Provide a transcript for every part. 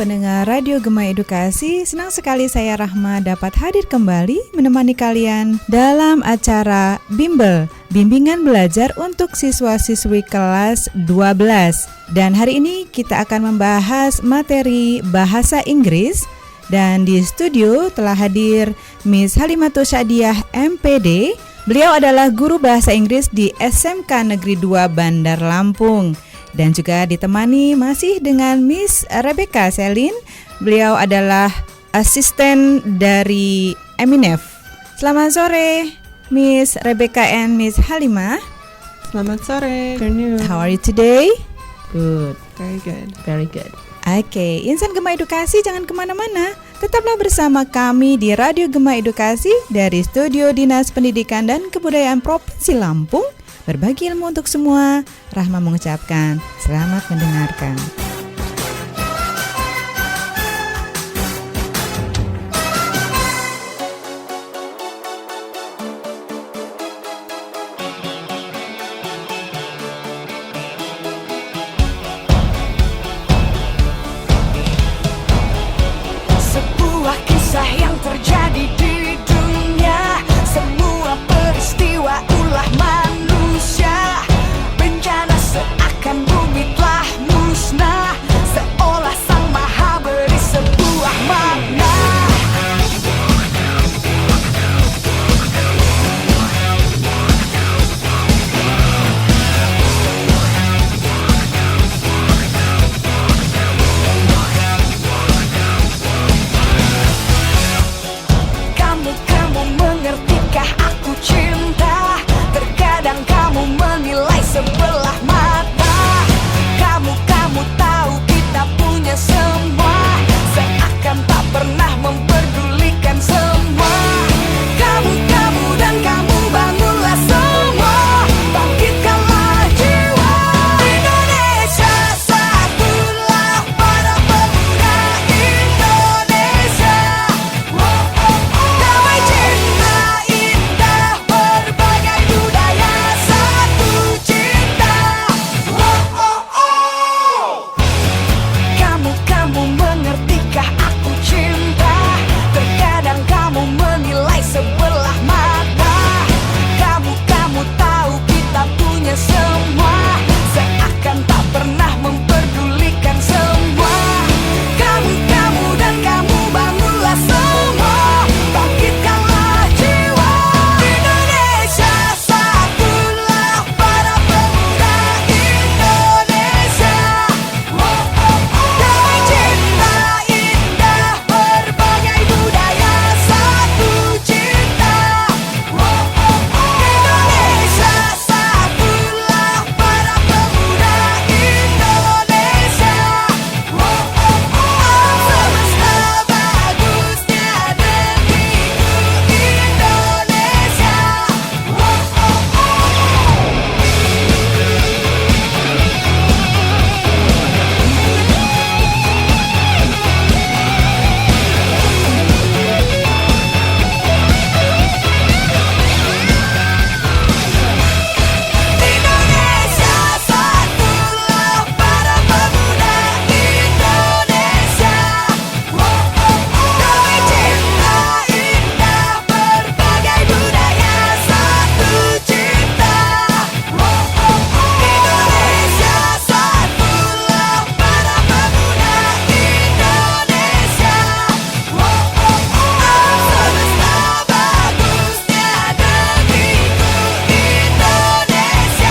pendengar Radio Gema Edukasi. Senang sekali saya Rahma dapat hadir kembali menemani kalian dalam acara Bimbel, Bimbingan Belajar untuk Siswa-siswi kelas 12. Dan hari ini kita akan membahas materi bahasa Inggris. Dan di studio telah hadir Miss Halimatus Syadiah MPD. Beliau adalah guru bahasa Inggris di SMK Negeri 2 Bandar Lampung. Dan juga ditemani masih dengan Miss Rebecca Selin. Beliau adalah asisten dari Eminef. Selamat sore Miss Rebecca and Miss Halimah. Selamat sore. Afternoon. How are you today? Good. Very good. Very good. Oke, Insan Gema Edukasi jangan kemana-mana. Tetaplah bersama kami di Radio Gema Edukasi dari Studio Dinas Pendidikan dan Kebudayaan Provinsi Lampung. Berbagi ilmu untuk semua. Rahma mengucapkan selamat mendengarkan. Sebuah kisah yang terjadi di dunia, semua peristiwa ulah manusia. Bencana seakan bumi telah musnah, seolah sang maha beri sebuah makna. Kamu mengertikah aku cinta? Terkadang kamu menilai sebelah mata. Kamu tahu kita punya semua, seakan tak pernah memperdulikan semua. Kamu dan kamu bangunlah semua, bangkitkanlah jiwa. Indonesia satulah para pemuda Indonesia. Damai cinta indah berbagai budaya satu cinta. Kamu mengertikah aku cinta? Terkadang kamu menilai sebelah mata. Kamu tahu kita punya semua, seakan tak pernah memperdulikan semua. Kamu dan kamu bangunlah semua, bangkitkanlah jiwa. Indonesia satulah para pemuda Indonesia. Damai cinta indah berbagai budaya satu cinta. Indonesia satulah para pemuda Indonesia. Semesta bagusnya negeriku Indonesia. Indonesia satulah para pemuda Indonesia. Damai cinta indah berbagai budaya satu cinta. Indonesia satulah para pemuda Indonesia. Semesta bagusnya negeriku Indonesia.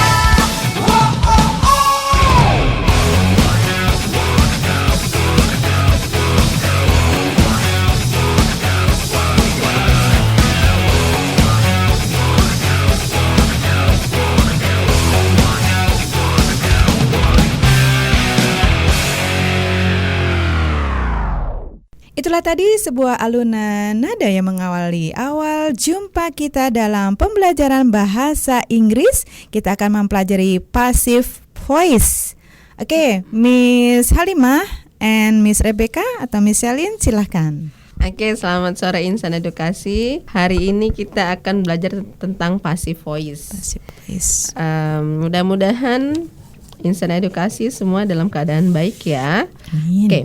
Itulah tadi sebuah alunan nada yang mengawali awal jumpa kita dalam pembelajaran bahasa Inggris. Kita akan mempelajari passive voice. Oke, Miss Halimah and Miss Rebecca atau Miss Selin silahkan. Oke, selamat sore Insan Edukasi. Hari ini kita akan belajar tentang passive voice. Passive voice. Mudah-mudahan Insan Edukasi semua dalam keadaan baik ya. Amin. Oke.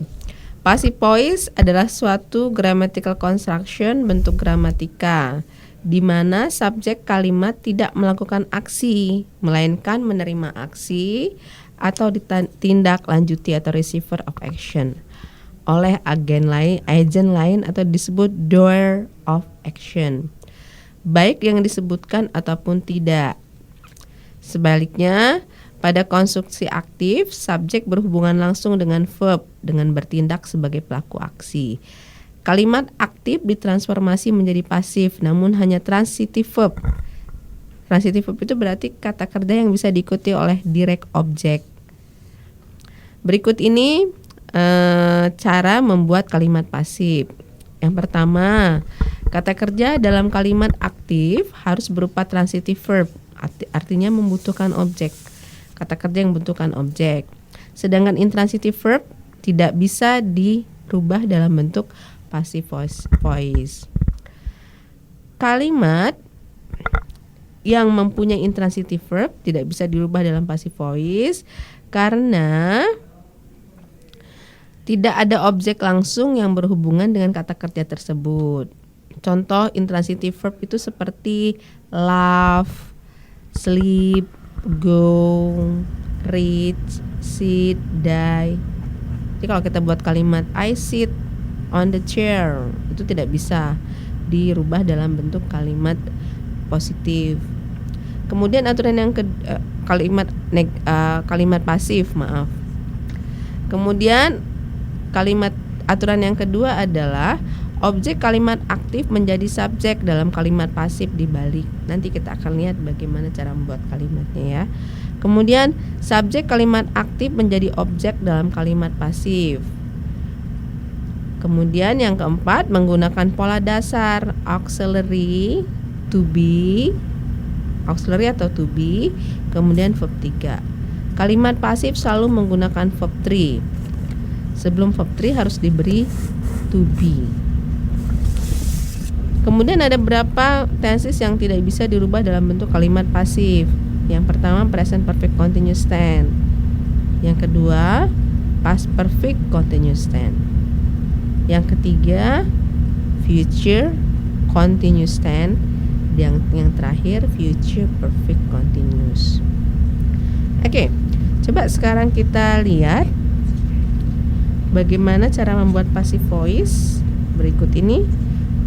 Passive voice adalah suatu grammatical construction, bentuk gramatika, di mana subjek kalimat tidak melakukan aksi, melainkan menerima aksi atau ditindaklanjuti atau receiver of action oleh agent lain atau disebut doer of action, baik yang disebutkan ataupun tidak. Sebaliknya, pada konstruksi aktif, subjek berhubungan langsung dengan verb dengan bertindak sebagai pelaku aksi. Kalimat aktif ditransformasi menjadi pasif, namun hanya transitive verb. Transitive verb itu berarti kata kerja yang bisa diikuti oleh direct object. Berikut ini cara membuat kalimat pasif. Yang pertama, kata kerja dalam kalimat aktif harus berupa transitive verb, artinya membutuhkan objek. Kata kerja yang membutuhkan objek. Sedangkan intransitive verb tidak bisa dirubah dalam bentuk passive voice. Kalimat yang mempunyai intransitive verb tidak bisa dirubah dalam passive voice karena tidak ada objek langsung yang berhubungan dengan kata kerja tersebut. Contoh intransitive verb itu seperti laugh, sleep, go, read, sit, die. Jadi kalau kita buat kalimat I sit on the chair, itu tidak bisa dirubah dalam bentuk kalimat positif. Kemudian aturan yang kalimat pasif, maaf. Kemudian aturan yang kedua adalah objek kalimat aktif menjadi subjek dalam kalimat pasif dibalik. Nanti kita akan lihat bagaimana cara membuat kalimatnya ya. Kemudian subjek kalimat aktif menjadi objek dalam kalimat pasif. Kemudian yang keempat menggunakan pola dasar auxiliary to be, auxiliary atau to be, kemudian verb 3. Kalimat pasif selalu menggunakan verb 3. Sebelum verb 3 harus diberi to be. Kemudian ada beberapa tenses yang tidak bisa dirubah dalam bentuk kalimat pasif. Yang pertama present perfect continuous tense. Yang kedua past perfect continuous tense. Yang ketiga future continuous tense. Yang terakhir future perfect continuous. Oke, coba sekarang kita lihat bagaimana cara membuat passive voice. Berikut ini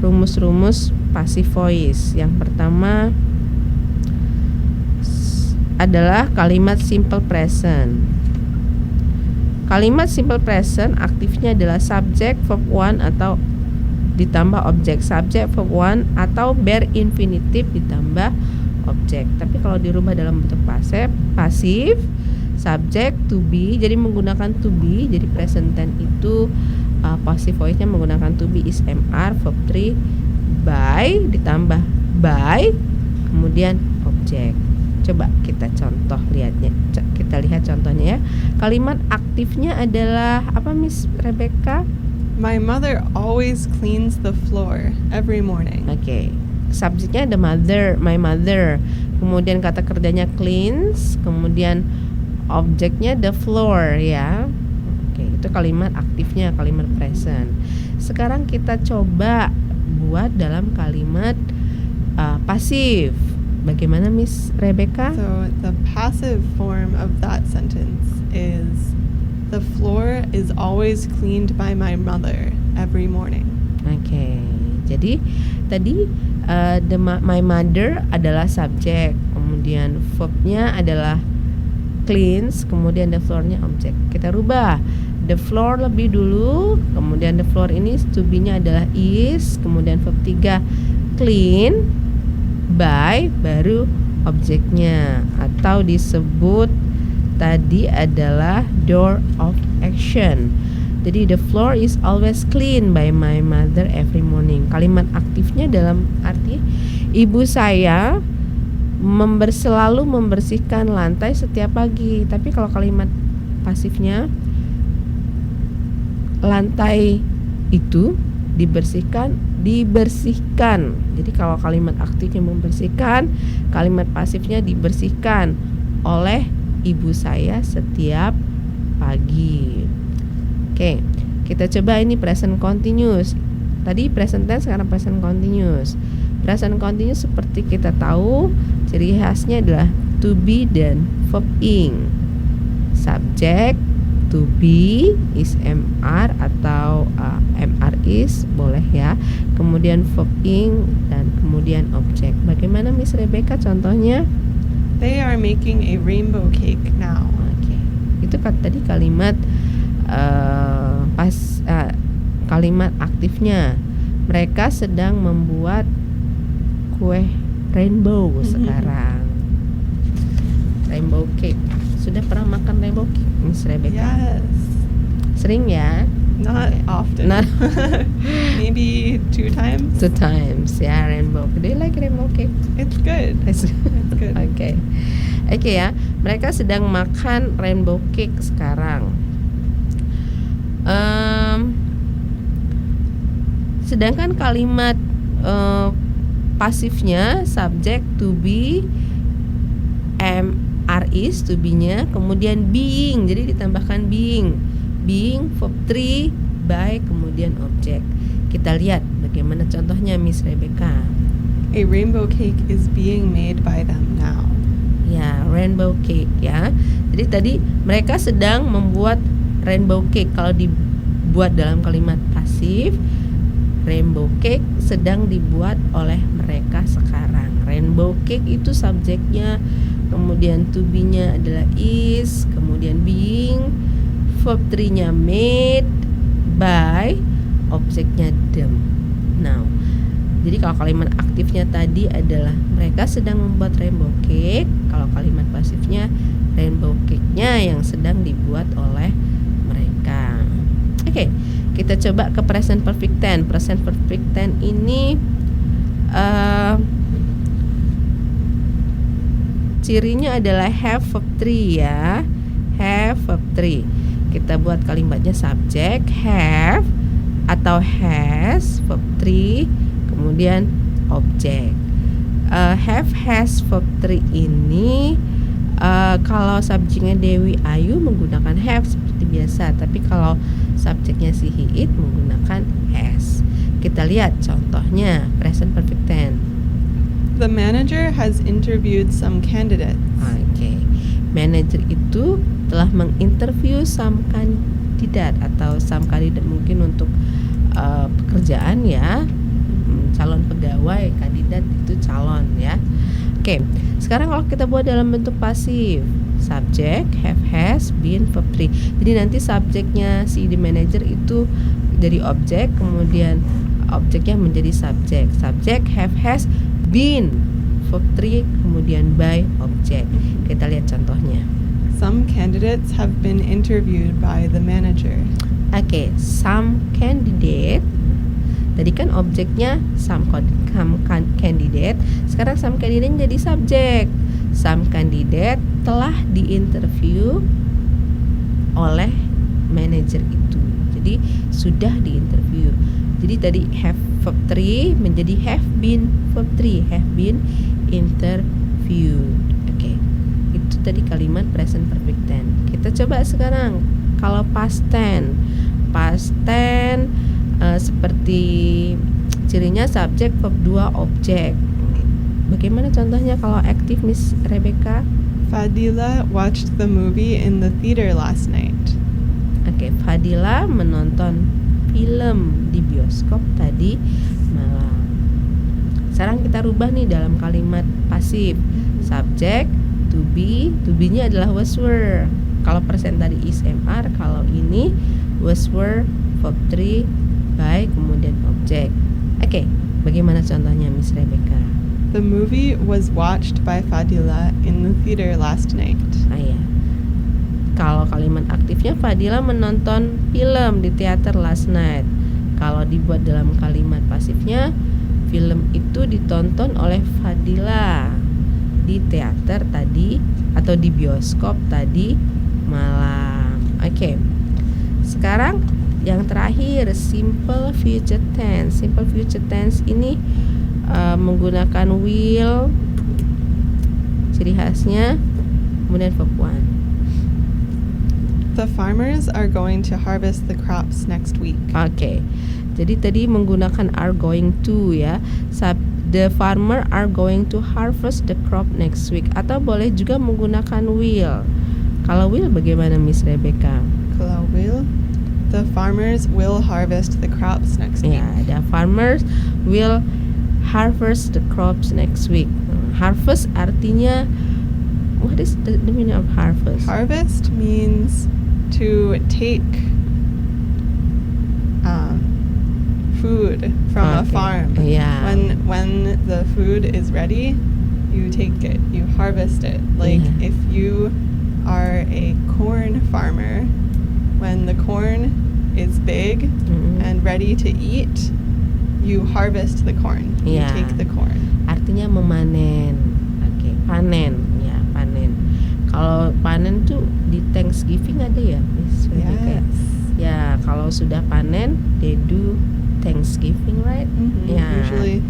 rumus-rumus passive voice. Yang pertama adalah kalimat simple present. Kalimat simple present aktifnya adalah subjek verb 1 atau ditambah objek, subjek verb 1 atau bare infinitive ditambah objek. Tapi kalau dirubah dalam bentuk pasif, subjek to be, jadi menggunakan to be, jadi present tense itu passive voice-nya menggunakan to be is MR, verb 3 by ditambah by kemudian objek. Coba kita lihat contohnya ya. Kalimat aktifnya adalah apa Miss Rebecca? My mother always cleans the floor every morning. Oke. Subjeknya ada mother, my mother. Kemudian kata kerjanya cleans, kemudian objeknya the floor ya. Oke, itu kalimat aktifnya, kalimat present. Sekarang kita coba buat dalam kalimat pasif. Bagaimana Miss Rebecca? So the passive form of that sentence is the floor is always cleaned by my mother every morning. Oke. Jadi tadi my mother adalah subjek, kemudian verbnya adalah cleans, kemudian the floor-nya objek. Kita rubah the floor lebih dulu, kemudian the floor ini to be-nya adalah is, kemudian verb 3 clean by baru objeknya, atau disebut tadi adalah door of action. Jadi the floor is always clean by my mother every morning. Kalimat aktifnya dalam arti ibu saya selalu membersihkan lantai setiap pagi. Tapi kalau kalimat pasifnya lantai itu dibersihkan. Jadi kalau kalimat aktifnya membersihkan, kalimat pasifnya dibersihkan oleh ibu saya setiap pagi. Oke, Kita coba ini present continuous. Tadi present tense, sekarang present continuous. Present continuous seperti kita tahu ciri khasnya adalah to be dan verb ing. Subject to be is MR atau MR is boleh ya. Kemudian verb ing dan kemudian object. Bagaimana Miss Rebecca contohnya? They are making a rainbow cake now. Oke. Itu tadi kalimat kalimat aktifnya. Mereka sedang membuat kue rainbow sekarang. Rainbow cake. Sudah pernah makan rainbow cake, Miss Rebecca? Yes. Sering ya? Not Okay. often. Not Maybe 2 times. 2 times ya, rainbow. Do you like rainbow cake? It's good. It's good. Oke. Oke ya, mereka sedang makan rainbow cake sekarang. Sedangkan kalimat pasifnya subject to be, MR is to be-nya, kemudian being, jadi ditambahkan being verb 3 by kemudian object. Kita lihat bagaimana contohnya Miss Rebecca. A rainbow cake is being made by them now. Ya, rainbow cake ya. Jadi tadi mereka sedang membuat rainbow cake. Kalau dibuat dalam kalimat pasif, rainbow cake sedang dibuat oleh mereka sekarang. Rainbow cake itu subjeknya, kemudian to be-nya adalah is, kemudian being, verb 3-nya made by, objeknya them. Now, jadi kalau kalimat aktifnya tadi adalah mereka sedang membuat rainbow cake. Kalau kalimat pasifnya rainbow cake-nya yang sedang dibuat oleh mereka. Oke, kita coba ke present perfect tense. Present perfect tense ini cirinya adalah have verb 3 ya. Have verb 3. Kita buat kalimatnya subject have atau has verb 3 kemudian object. Have has verb 3 ini kalau subjeknya Dewi Ayu menggunakan have seperti biasa, tapi kalau subjeknya si he it menggunakan has. Kita lihat contohnya present perfect tense. The manager has interviewed some candidates. Oke. Manager itu telah menginterview some kandidat atau some kandidat mungkin untuk pekerjaan ya. Calon pegawai, kandidat itu calon ya. Oke, sekarang kalau kita buat dalam bentuk pasif, subject, have, has, been, verb 3. Jadi nanti subjeknya si the manager itu jadi objek, kemudian objeknya menjadi subjek. Subject, have, has, been, verb 3, kemudian by, objek. Kita lihat contohnya. Some candidates have been interviewed by the manager. Oke, some candidate. Tadi kan objeknya some candidate. Sekarang some candidate jadi subjek. Some candidate telah diinterview oleh manajer itu. Jadi sudah diinterview. Jadi tadi have verb 3 menjadi have been verb 3, have been interviewed. Oke. Itu tadi kalimat present perfect tense. Kita coba sekarang kalau past tense. Past tense seperti cirinya subjek verb 2 objek. Bagaimana contohnya kalau aktif Miss Rebecca? Fadila watched the movie in the theater last night. Oke, Fadila menonton film di bioskop tadi malam. Sekarang kita rubah nih dalam kalimat pasif. Subjek to be-nya adalah was were. Kalau persen tadi is MR, kalau ini was were verb 3 by kemudian objek. Oke, bagaimana contohnya Miss Rebecca? The movie was watched by Fadila in the theater last night. Ya. Kalau kalimat aktifnya Fadila menonton film di teater last night. Kalau dibuat dalam kalimat pasifnya, film itu ditonton oleh Fadila di teater tadi atau di bioskop tadi malam. Oke. Sekarang yang terakhir simple future tense. Simple future tense ini menggunakan will, ciri khasnya, kemudian verb 1. The farmers are going to harvest the crops next week. Oke. Jadi tadi menggunakan are going to ya. The farmer are going to harvest the crop next week, atau boleh juga menggunakan will. Kalau will bagaimana Miss Rebecca? Kalau will, the farmers will harvest the crops next week. Ya, the farmers will harvest the crops next week. Harvest artinya, what is the meaning of harvest? Harvest means to take food from a Okay. farm. Yeah. When the food is ready, you take it, you harvest it. Like Yeah. if you are a corn farmer, when the corn is big Mm. and ready to eat, you harvest the corn. You Yeah. take the corn. Artinya memanen. Oke, panen ya, panen. Kalau panen tuh di Thanksgiving ada ya, Miss Rebecca? Yes. Ya, kalau sudah panen, they do Thanksgiving, right? Mhm, Ya. Usually.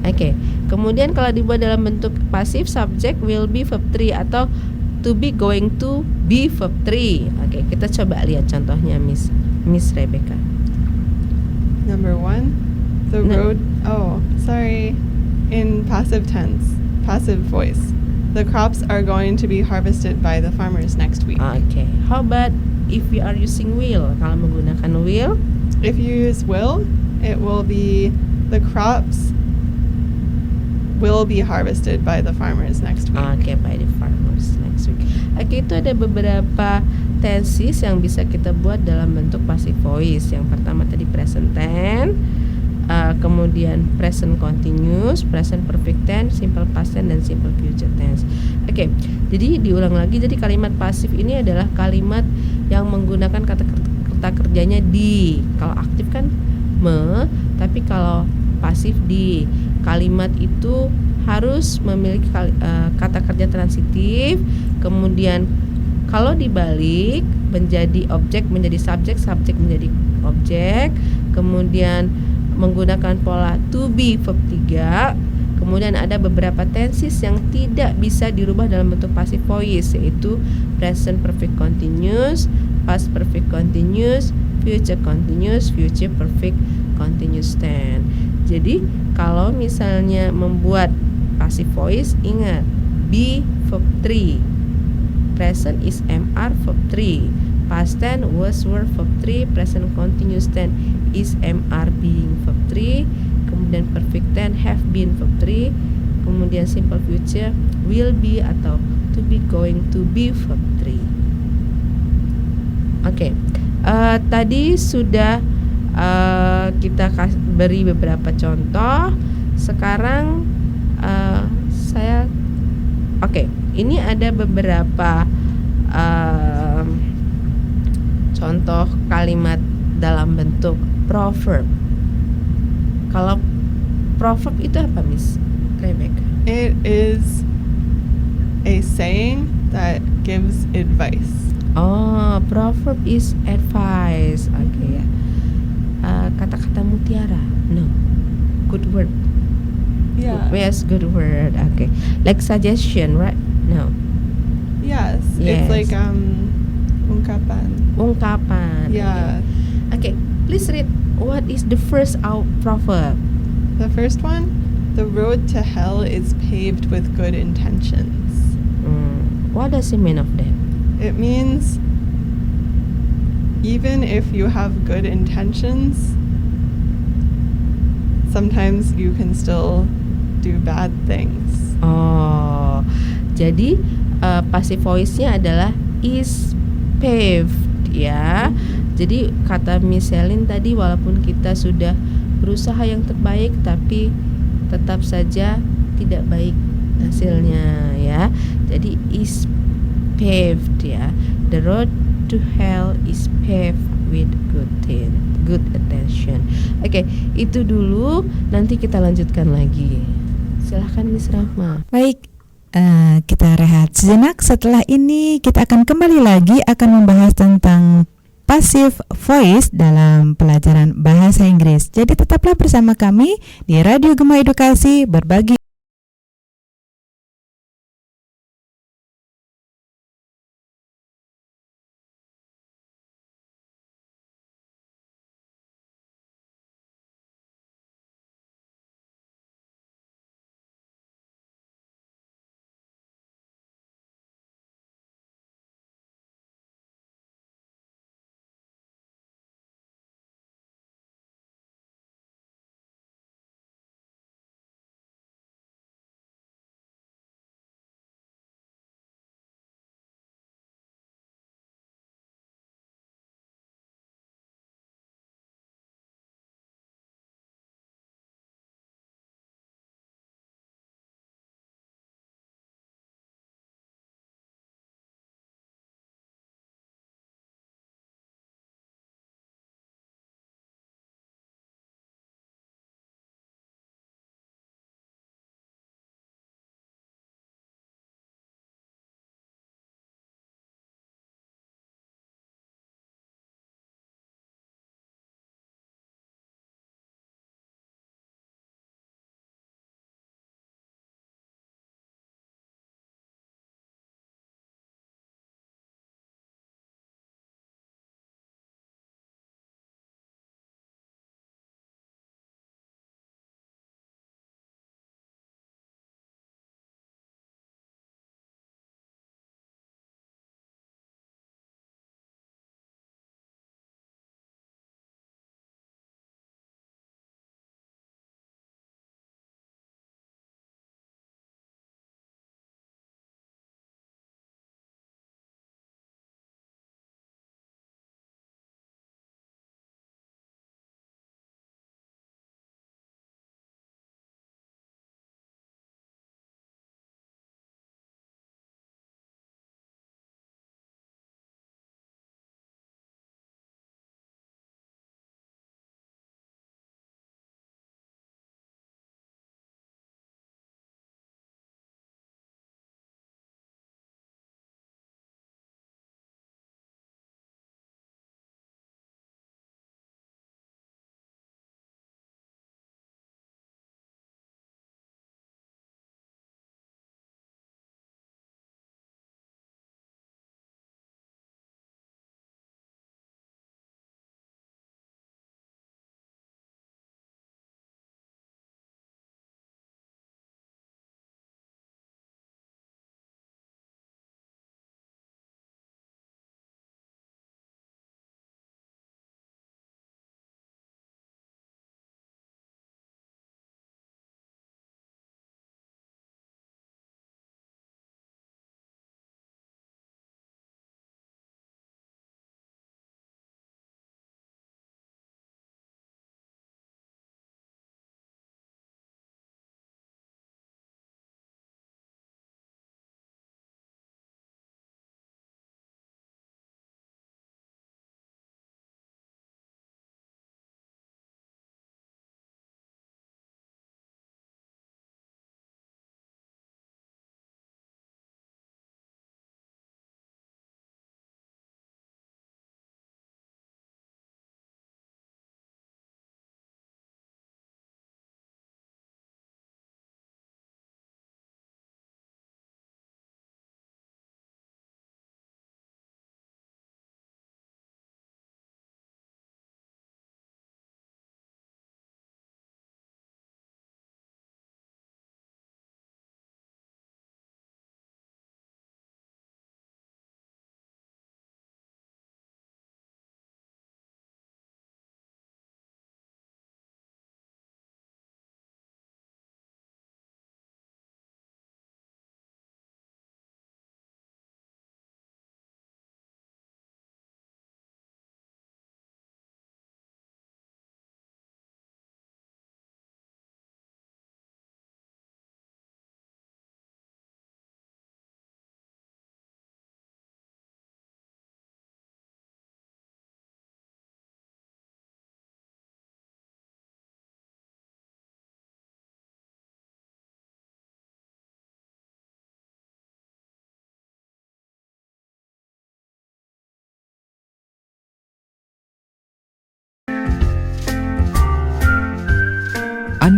Oke. Kemudian kalau dibuat dalam bentuk pasif, subject will be verb 3 atau to be going to be verb 3. Oke, kita coba lihat contohnya Miss Rebecca. Number 1, the No. road. Oh, sorry. In passive tense, passive voice. The crops are going to be harvested by the farmers next week. Oke. How about if we are using will? Kalau menggunakan will, If you use will, it will be the crops will be harvested by the farmers next week. oke, by the farmers next week. Oke, itu ada beberapa tenses yang bisa kita buat dalam bentuk passive voice. Yang pertama tadi present tense, kemudian present continuous, present perfect tense, simple past tense, dan simple future tense. Oke, jadi diulang lagi. Jadi kalimat pasif ini adalah kalimat yang menggunakan kata kerjanya di. Kalau aktif kan me, tapi kalau pasif di. Kalimat itu harus memiliki kata kerja transitif. Kemudian kalau dibalik menjadi objek menjadi subjek, subjek menjadi objek. Kemudian menggunakan pola to be verb 3. Kemudian ada beberapa tenses yang tidak bisa dirubah dalam bentuk passive voice, yaitu present perfect continuous, past perfect continuous, future continuous, future perfect continuous tense. Jadi kalau misalnya membuat passive voice, ingat be verb 3, present is MR verb 3, past tense was were verb 3, present continuous tense is MR being verb 3, kemudian perfect tense have been verb 3, kemudian simple future will be atau to be going to be verb 3. Oke. Tadi sudah kita beri beberapa contoh. Sekarang saya ini ada beberapa contoh kalimat dalam bentuk proverb. Kalau proverb itu apa, Miss Rebecca? It is a saying that gives advice. Oh, proverb is advice. Oke ya. Kata-kata mutiara. No. Good word. Yes, good word. Okay. Like suggestion, right? No. Yes. Yes. It's like ungkapan. Ungkapan. Yeah. Okay. Please read what is the first proverb. The first one, the road to hell is paved with good intentions. What does it mean of that? It means even if you have good intentions, sometimes you can still do bad things. Oh, jadi passive voice-nya adalah is paved ya. Jadi kata Miss Celine tadi, walaupun kita sudah berusaha yang terbaik tapi tetap saja tidak baik hasilnya ya. Jadi is paved ya. The road to hell is paved with good attention. Oke, itu dulu, nanti kita lanjutkan lagi. Silahkan Miss Rahma. Baik, kita rehat sejenak. Setelah ini kita akan kembali lagi akan membahas tentang passive voice dalam pelajaran bahasa Inggris. Jadi tetaplah bersama kami di Radio Gema Edukasi, berbagi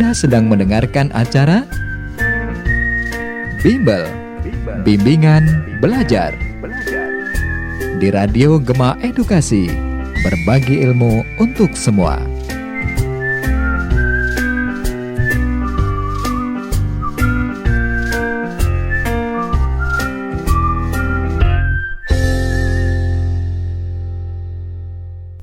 Anda sedang mendengarkan acara Bimbel, Bimbingan Belajar di Radio Gema Edukasi, berbagi ilmu untuk semua.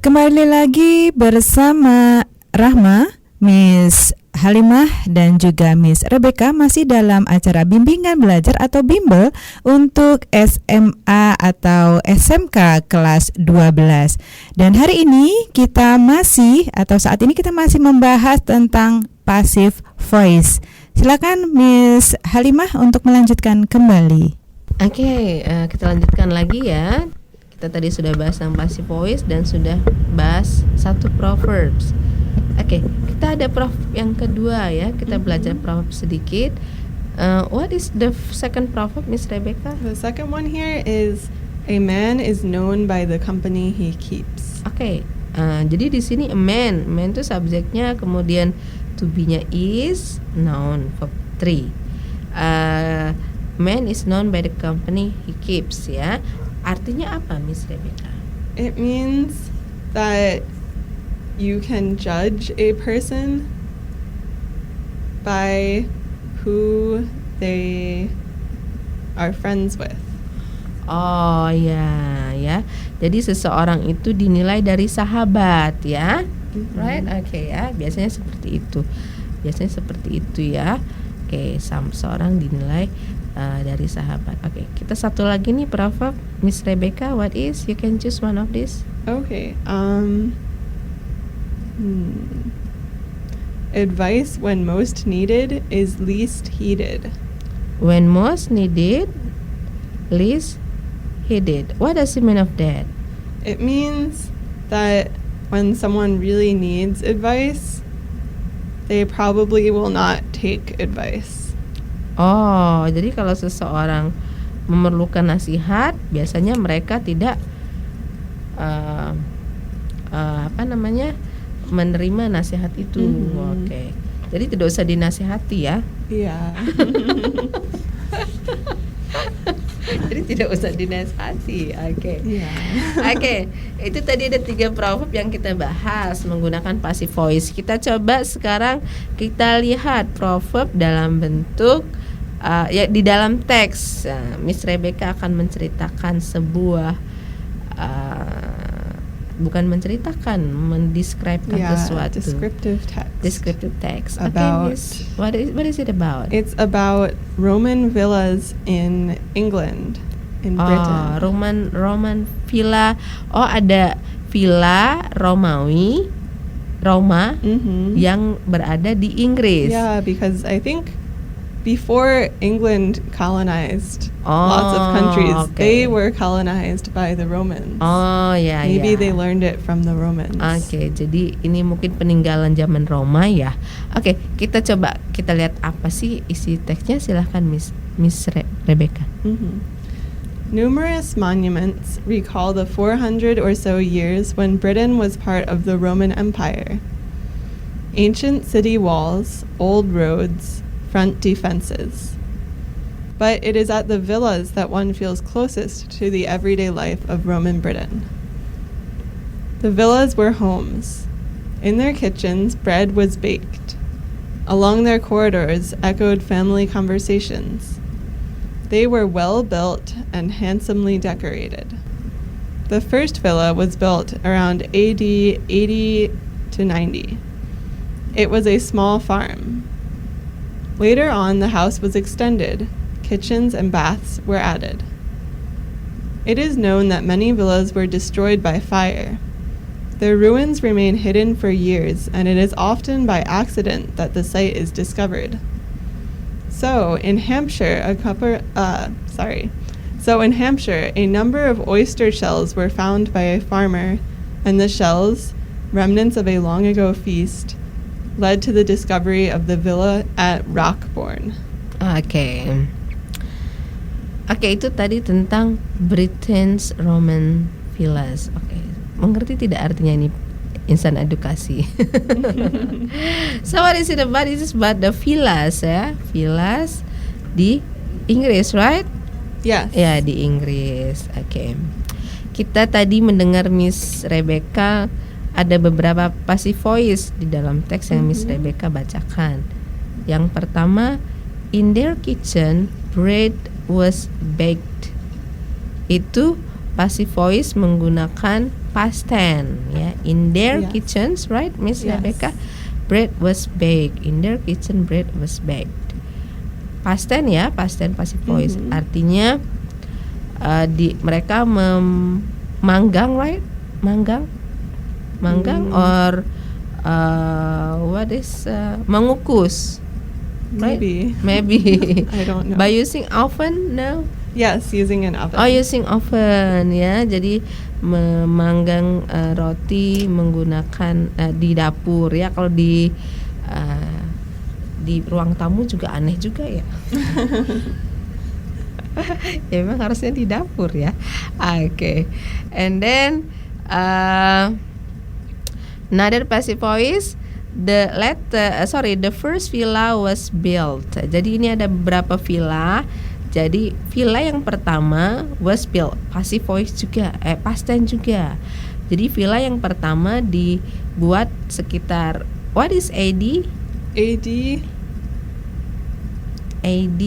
Kembali lagi bersama Rahma, Miss Halimah dan juga Miss Rebecca masih dalam acara bimbingan belajar atau bimbel untuk SMA atau SMK kelas 12. Dan hari ini kita masih membahas tentang passive voice. Silakan Miss Halimah untuk melanjutkan kembali. Oke, kita lanjutkan lagi ya. Kita tadi sudah bahas tentang passive voice dan sudah bahas satu proverbs. Oke, kita ada proverb yang kedua ya. Kita belajar proverb sedikit. What is the second proverb, Miss Rebecca? The second one here is a man is known by the company he keeps. Oke, jadi di sini a man itu subjeknya, kemudian to be-nya is, noun verb 3. Man is known by the company he keeps ya. Artinya apa, Miss Rebecca? It means that you can judge a person by who they are friends with. Oh ya. Jadi seseorang itu dinilai dari sahabat ya. Right? Oke ya. Biasanya seperti itu ya. Oke, seseorang dinilai dari sahabat. Oke, kita satu lagi nih proverb, Miss Rebecca. What is? You can choose one of this. Okay. Advice when most needed is least heeded. When most needed, least heeded. What does it mean of that? It means that when someone really needs advice, they probably will not take advice. Oh, jadi kalau seseorang memerlukan nasihat, biasanya mereka tidak menerima nasihat itu. Oke. Jadi tidak usah dinasihati ya. Yeah. Jadi tidak usah dinasihati. Oke. Yeah. Oke, itu tadi ada 3 proverb yang kita bahas menggunakan passive voice. Kita coba sekarang kita lihat proverb dalam bentuk ya di dalam teks. Miss Rebecca akan menceritakan sebuah mendeskripsikan sesuatu. Descriptive text. About Miss, what is it about? It's about Roman villas in England, in Britain. Roman villa. Oh, ada villa Romawi, Roma yang berada di Inggris. Yeah, because I think before England colonized lots of countries, they were colonized by the Romans. Oh ya. Maybe they learned it from the Romans. Oke, jadi ini mungkin peninggalan zaman Roma ya. Oke, kita lihat apa sih isi teksnya. Silahkan Miss Rebecca. Numerous monuments recall the 400 or so years when Britain was part of the Roman Empire. Ancient city walls, old roads, front defenses. But it is at the villas that one feels closest to the everyday life of Roman Britain. The villas were homes. In their kitchens, bread was baked. Along their corridors echoed family conversations. They were well built and handsomely decorated. The first villa was built around AD 80 to 90. It was a small farm. Later on, the house was extended. Kitchens and baths were added. It is known that many villas were destroyed by fire. Their ruins remain hidden for years, and it is often by accident that the site is discovered. So in Hampshire, a number of oyster shells were found by a farmer, and the shells, remnants of a long ago feast, led to the discovery of the villa at Rockbourne. Oke, itu tadi tentang Britain's Roman villas. Oke, mengerti tidak artinya ini insan edukasi. So what is it about? This is about the villas ya. Villas di Inggris, right? Yes. Ya, di Inggris. Oke. Kita tadi mendengar Miss Rebecca ada beberapa passive voice di dalam teks yang Miss Rebecca bacakan. Yang pertama, in their kitchen bread was baked. Itu passive voice menggunakan past tense ya. In their Yes. kitchens, right, Miss Yes. Rebecca? Bread was baked. In their kitchen bread was baked. Past tense ya, past tense passive voice. Artinya mereka manggang, right? Manggang or what is mengukus, right? Maybe. I don't know. By using oven, no? Yes, using an oven. Oh, using oven ya. Jadi memanggang roti menggunakan di dapur ya. Kalau di ruang tamu juga aneh juga ya. Ya memang harusnya di dapur ya. Okay. And then another passive voice, the first villa was built. Jadi ini ada beberapa villa. Jadi villa yang pertama was built, passive voice juga, past tense juga. Jadi villa yang pertama dibuat sekitar, what is AD? AD. AD?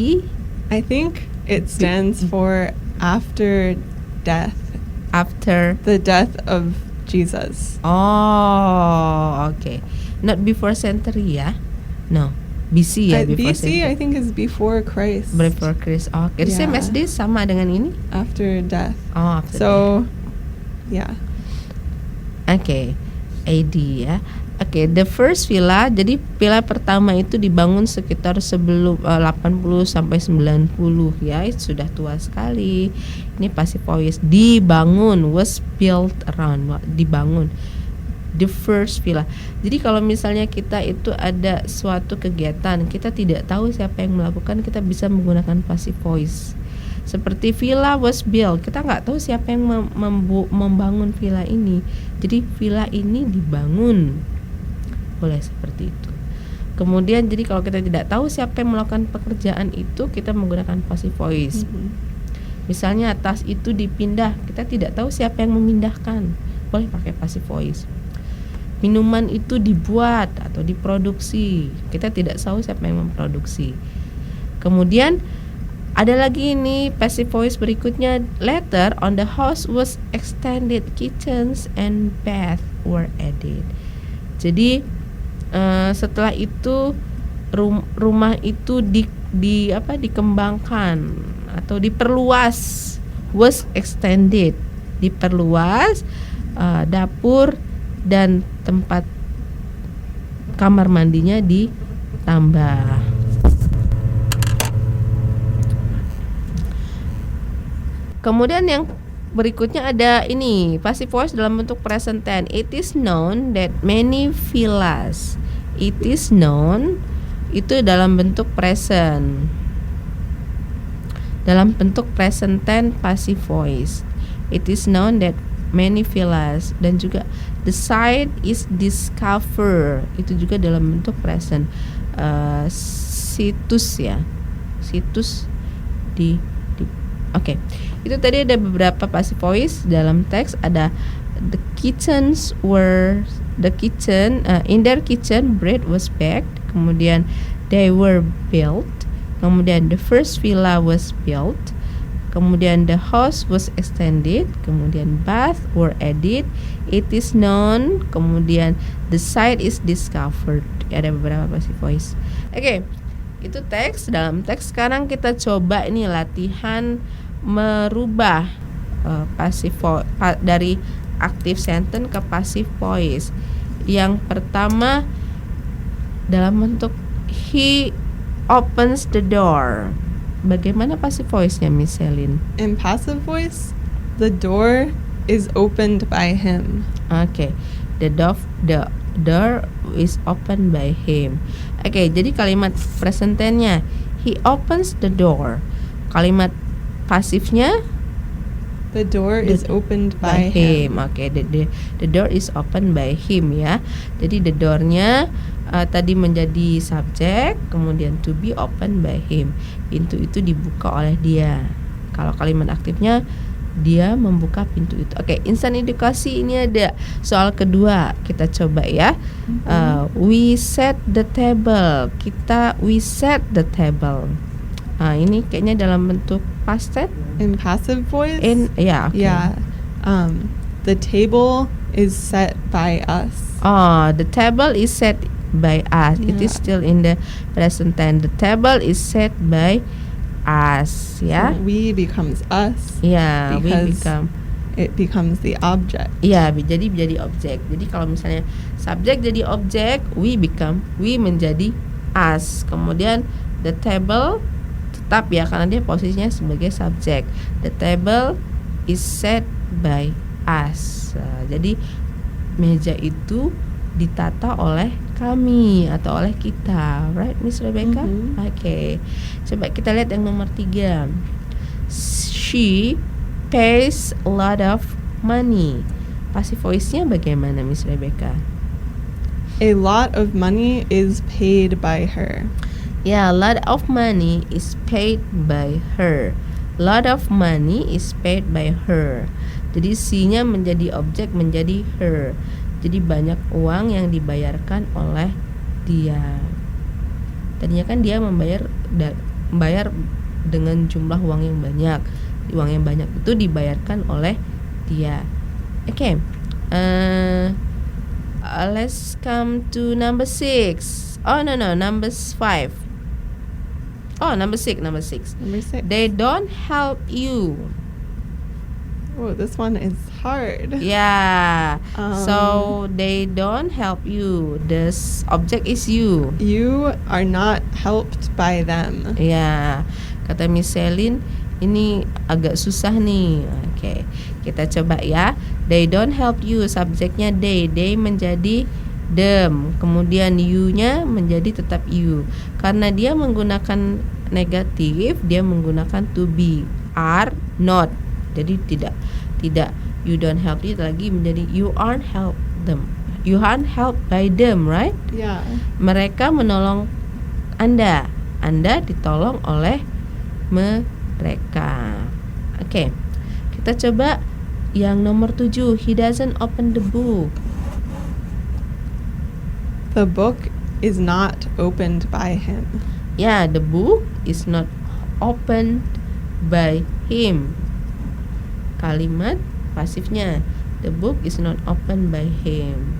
I think it stands for after death. After. The death of Jesus. Oh, okay. Not before century ya? No. BC ya, before BC century. I think is before Christ. Before Christ. Okay. Same Yeah. as this, sama dengan ini? After death. Oh, after So, yeah. Oke, AD ya. Oke, the first villa. Jadi villa pertama itu dibangun sekitar sebelum 80 sampai 90 ya. Itu sudah tua sekali. Ini passive voice. Dibangun, was built around, dibangun. The first villa. Jadi kalau misalnya kita itu ada suatu kegiatan, kita tidak tahu siapa yang melakukan, kita bisa menggunakan passive voice. Seperti villa was built, kita nggak tahu siapa yang membangun villa ini. Jadi villa ini dibangun, boleh seperti itu. Kemudian jadi kalau kita tidak tahu siapa yang melakukan pekerjaan itu, kita menggunakan passive voice. Misalnya tas itu dipindah, kita tidak tahu siapa yang memindahkan, boleh pakai passive voice. Minuman itu dibuat atau diproduksi, kita tidak tahu siapa yang memproduksi. Kemudian ada lagi ini passive voice berikutnya, later on the house was extended, kitchens and bath were added. Jadi setelah itu rumah itu dikembangkan atau diperluas, was extended, diperluas, dapur dan tempat kamar mandinya ditambah. Kemudian yang berikutnya ada ini passive voice dalam bentuk present tense. It is known that many villas. It is known itu dalam bentuk present. Dalam bentuk present tense passive voice. It is known that many villas, dan juga the site is discovered, itu juga dalam bentuk present. Situs ya, situs di oke. Itu tadi ada beberapa passive voice dalam teks. Ada the kitchens were, the kitchen, in their kitchen bread was baked. Kemudian they were built. Kemudian the first villa was built. Kemudian the house was extended. Kemudian bath were added. It is known. Kemudian the site is discovered. Ada beberapa passive voice. Oke, itu teks. Dalam teks sekarang kita coba ini latihan merubah passive voice dari active sentence ke passive voice. Yang pertama dalam bentuk he opens the door. Bagaimana passive voice-nya, Miss Celine? In passive voice, the door is opened by him. Okay, the door is opened by him. Okay, jadi kalimat present tense-nya he opens the door. Kalimat pasifnya The door is opened by him. him. Oke, the door is opened by him ya. Jadi the door-nya tadi menjadi subjek, kemudian to be opened by him. Pintu itu dibuka oleh dia. Kalau kalimat aktifnya dia membuka pintu itu. Oke, instan edukasi ini ada soal kedua. Kita coba ya. We set the table. We set the table. Ini kayaknya dalam bentuk past tense. In passive voice? Yeah. Okay. Yeah. The table is set by us. The table is set by us. It is Yeah. still in the present tense. The table is set by us. Ya. So we becomes us. Ya, we because become. It becomes the object. Ya, jadi objek. Jadi kalau misalnya subjek jadi objek, we menjadi us. Kemudian the table tetap ya karena dia posisinya sebagai subjek. The table is set by us. Jadi meja itu ditata oleh kami atau oleh kita, right, Miss Rebecca? Mhm. Oke. Coba kita lihat yang nomor 3. She pays a lot of money. Passive voice-nya bagaimana, Miss Rebecca? A lot of money is paid by her. Yeah, a lot of money is paid by her. Lot of money is paid by her. Jadi C-nya menjadi objek, menjadi her. Jadi banyak uang yang dibayarkan oleh dia. Tadinya kan dia membayar dengan jumlah uang yang banyak. Uang yang banyak itu dibayarkan oleh dia. Oke. Let's come to number 6. Oh no, number 5. Oh, number 6. Number 6. They don't help you. Oh, this one is hard. Yeah. Um, So they don't help you. The object is you. You are not helped by them. Ya. Kata Miss Celine, ini agak susah nih. Oke. Kita coba ya. They don't help you. Subjeknya they. They menjadi them. Kemudian you-nya menjadi tetap you. Karena dia menggunakan negatif, dia menggunakan to be, are not. Jadi tidak you don't help it lagi menjadi you aren't help them. You aren't helped by them, right? Yeah. Mereka menolong Anda. Anda ditolong oleh mereka. Oke. Kita coba yang nomor 7. He doesn't open the book. The book is not opened by him. Ya, the book is not opened by him. Kalimat pasifnya, the book is not opened by him.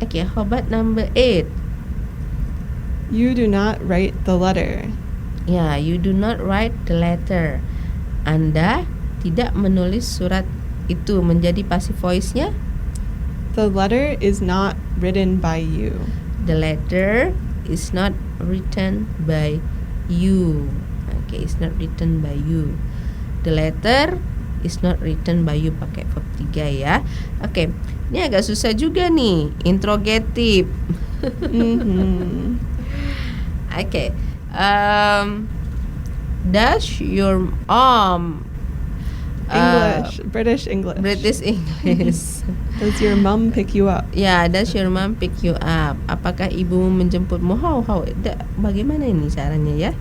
Okay, how about number 8? You do not write the letter. Ya, you do not write the letter. Anda tidak menulis surat itu. Menjadi passive voice-nya, The letter is not written by you. the letter is not written by you. Okay, it's not written by you. The letter is not written by you, pakai verb 3 ya. Oke, ini agak susah juga nih, interrogative. Mhm. Oke, does your English, British English. British English. Does your mom pick you up? Ya, does your mom pick you up? Apakah ibumu menjemputmu? Bagaimana ini caranya ya?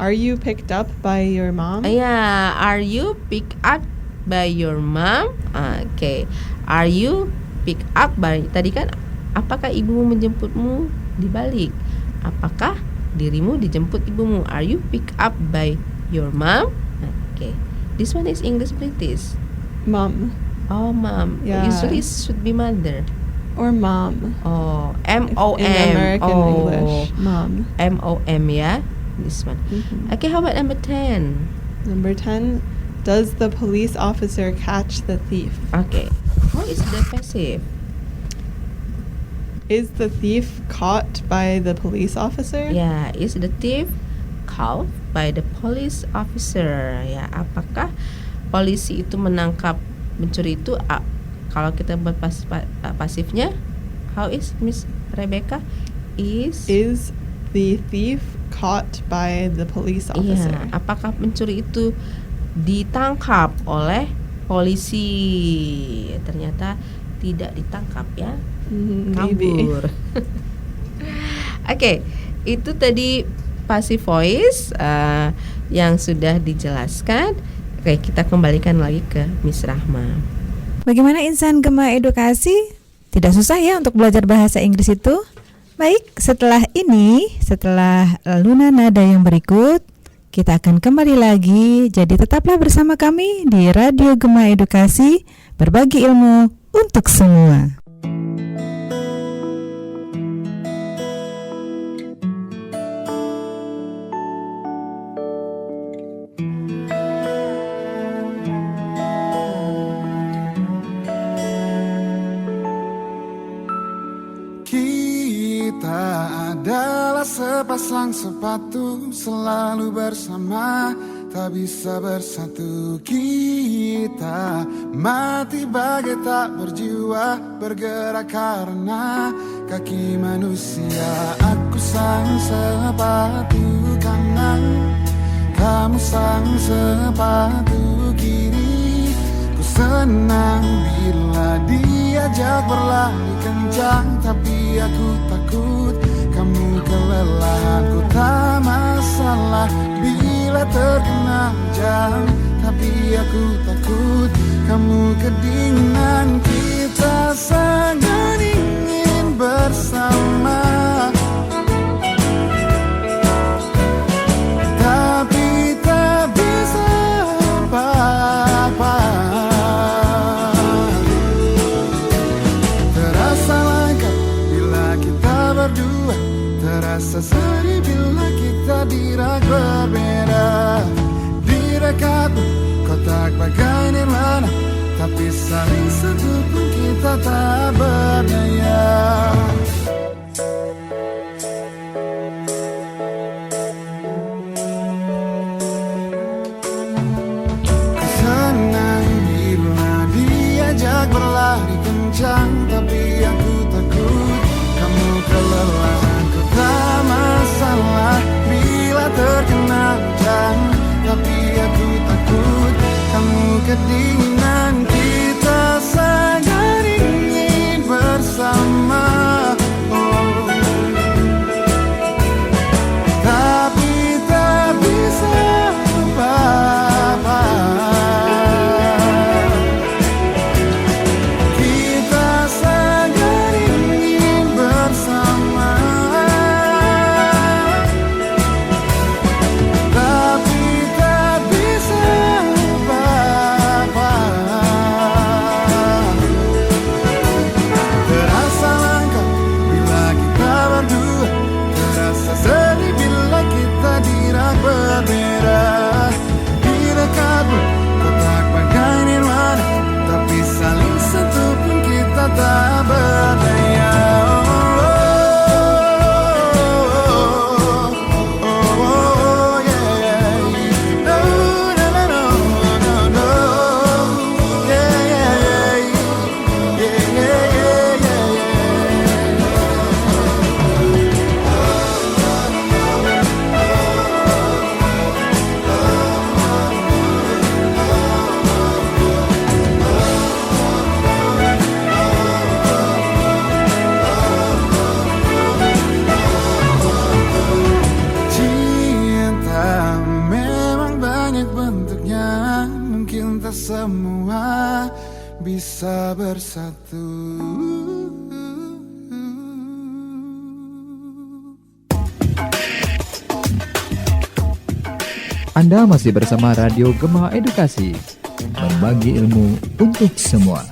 Are you picked up by your mom? Ya, are you pick up by your mom? Oke. Are you pick up by, tadi kan apakah ibumu menjemputmu? Dibalik. Apakah dirimu dijemput ibumu? Are you pick up by your mom? Oke. This one is English British. Mom Oh, mom. Yeah. Usually it should be mother. or mom. Oh, M-O-M. In American Oh, English, mom. M-O-M ya. This one. Mhm. Okay, how about number 10? Number 10. Does the police officer catch the thief? Okay. How is the passive? Is the thief caught by the police officer? Ya, is the thief caught by the police officer? Ya, apakah polisi itu menangkap pencuri itu? Kalau kita buat pasifnya, how is Miss Rebecca? Is the thief caught by the police officer? Iya, apakah pencuri itu ditangkap oleh polisi. Ternyata tidak ditangkap ya, Maybe. kabur. Oke, itu tadi passive voice yang sudah dijelaskan. Oke, kita kembalikan lagi ke Miss Rahma. Bagaimana insan Gema Edukasi? Tidak susah ya untuk belajar bahasa Inggris itu? Baik, setelah alunan nada yang berikut, kita akan kembali lagi. Jadi tetaplah bersama kami di Radio Gema Edukasi, berbagi ilmu untuk semua. Kita adalah sepasang sepatu, selalu bersama, tak bisa bersatu. Kita mati bagai tak berjiwa, bergerak karena kaki manusia. Aku sang sepatu kanan, kamu sang sepatu kiri. Ku senang bila diajak berlari kencang, tapi aku takut kamu kelelahan. Ku tak masalah bila terkena hujan, tapi aku takut kamu kedinginan. Kita sangat ingin bersama, tapi tak bisa apa-apa. Terasa langka bila kita berdua, terasa sedih bila kita dirak berbeda. Di dekatmu kotak bagai nirwana, tapi saling satu pun kita tak berdaya. Senang bila diajak berlari kencang, tapi aku takut kamu kelelahan. Ku tak masalah bila terkena hujan, tapi aku takut kamu kedinginan. Kita sangat ingin bersama, tapi tak bisa apa-apa. Kita sangat ingin bersama, tapi tak bisa apa-apa. Terasa langka bila kita berdua, terasa sedih bila kita dirak berbeda. Di dekatmu kotak bagai nirwana, tapi saling satu pun kita tak berdaya. Cinta memang banyak bentuknya, mungkin tak semua bisa bersatu. Anda masih bersama Radio Gema Edukasi, berbagi ilmu untuk semua.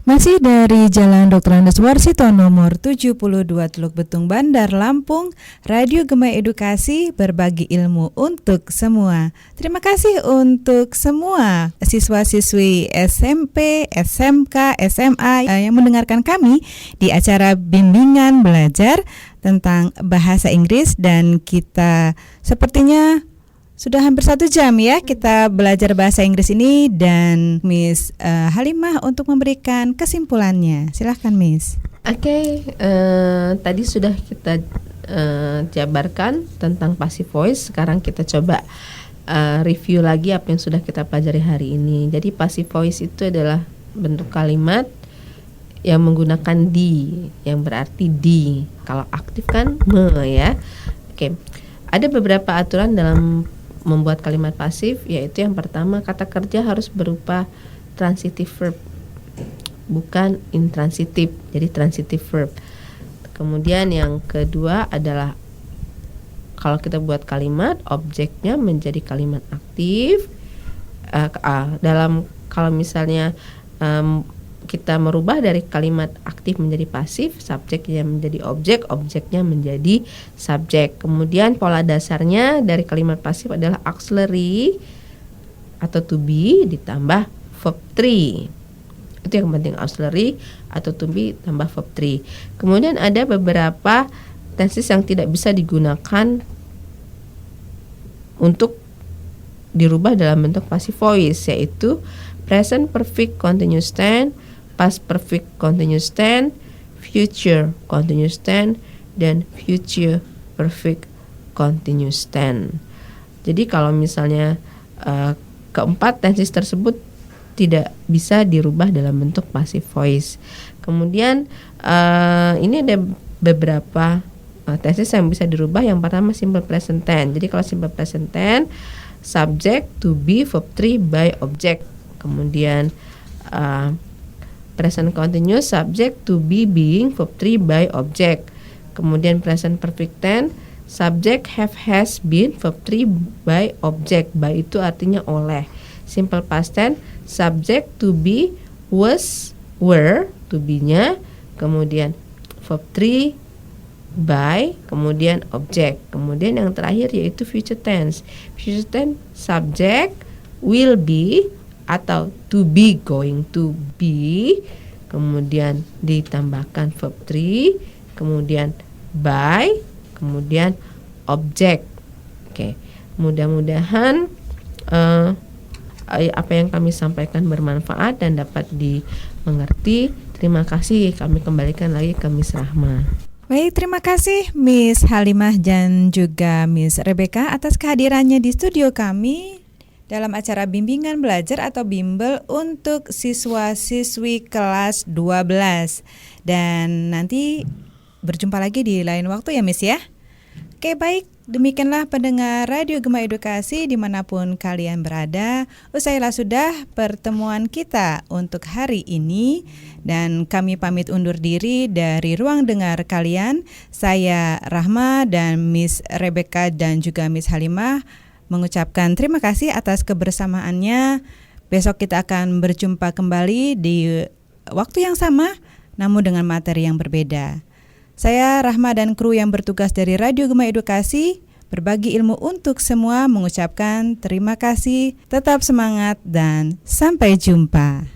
Masih dari Jalan Dr. Andes Warsito nomor 72 Teluk Betung Bandar Lampung, Radio Gema Edukasi, berbagi ilmu untuk semua. Terima kasih untuk semua siswa-siswi SMP, SMK, SMA yang mendengarkan kami di acara bimbingan belajar tentang bahasa Inggris, dan kita sepertinya Sudah hampir 1 jam ya kita belajar bahasa Inggris ini, dan Miss Halimah untuk memberikan kesimpulannya. Silahkan Miss. Oke, tadi sudah kita jabarkan tentang passive voice. Sekarang kita coba review lagi apa yang sudah kita pelajari hari ini. Jadi passive voice itu adalah bentuk kalimat yang menggunakan di, yang berarti di. Kalau aktif kan me ya. Oke. Ada beberapa aturan dalam membuat kalimat pasif, yaitu yang pertama, kata kerja harus berupa transitive verb, bukan intransitif. Jadi transitive verb. Kemudian yang kedua adalah kalau kita buat kalimat, objeknya menjadi kalimat aktif. Kalau misalnya kita merubah dari kalimat aktif menjadi pasif, subjeknya menjadi objek, objeknya menjadi subjek. Kemudian pola dasarnya dari kalimat pasif adalah auxiliary atau to be ditambah verb 3. Itu yang penting, auxiliary atau to be tambah verb 3. Kemudian ada beberapa tenses yang tidak bisa digunakan untuk dirubah dalam bentuk passive voice, yaitu present perfect continuous tense, past perfect continuous tense, future continuous tense, dan future perfect continuous tense. Jadi kalau misalnya keempat tenses tersebut tidak bisa dirubah dalam bentuk passive voice. Kemudian ini ada beberapa tenses yang bisa dirubah. Yang pertama simple present tense. Jadi kalau simple present tense, subject to be verb 3 by object. Kemudian present continuous, subject to be being verb 3 by object. Kemudian present perfect tense, subject have, has, been verb 3 by object. By itu artinya oleh. Simple past tense, subject to be was, were, to be-nya, kemudian verb 3 by, kemudian object. Kemudian yang terakhir yaitu future tense. Future tense, subject will be atau to be, going to be, kemudian ditambahkan verb 3, kemudian by, kemudian object. Oke, mudah-mudahan apa yang kami sampaikan bermanfaat dan dapat dimengerti. Terima kasih. Kami kembalikan lagi ke Miss Rahma. Baik, terima kasih Miss Halimah dan juga Miss Rebecca atas kehadirannya di studio kami dalam acara bimbingan belajar atau bimbel untuk siswa-siswi kelas 12. Dan nanti berjumpa lagi di lain waktu ya Miss ya. Oke, baik, demikianlah pendengar Radio Gema Edukasi dimanapun kalian berada. Usailah sudah pertemuan kita untuk hari ini, dan kami pamit undur diri dari ruang dengar kalian. Saya Rahma dan Miss Rebecca dan juga Miss Halimah mengucapkan terima kasih atas kebersamaannya. Besok kita akan berjumpa kembali di waktu yang sama, namun dengan materi yang berbeda. Saya Rahma dan kru yang bertugas dari Radio Gema Edukasi berbagi ilmu untuk semua mengucapkan terima kasih, tetap semangat dan sampai jumpa.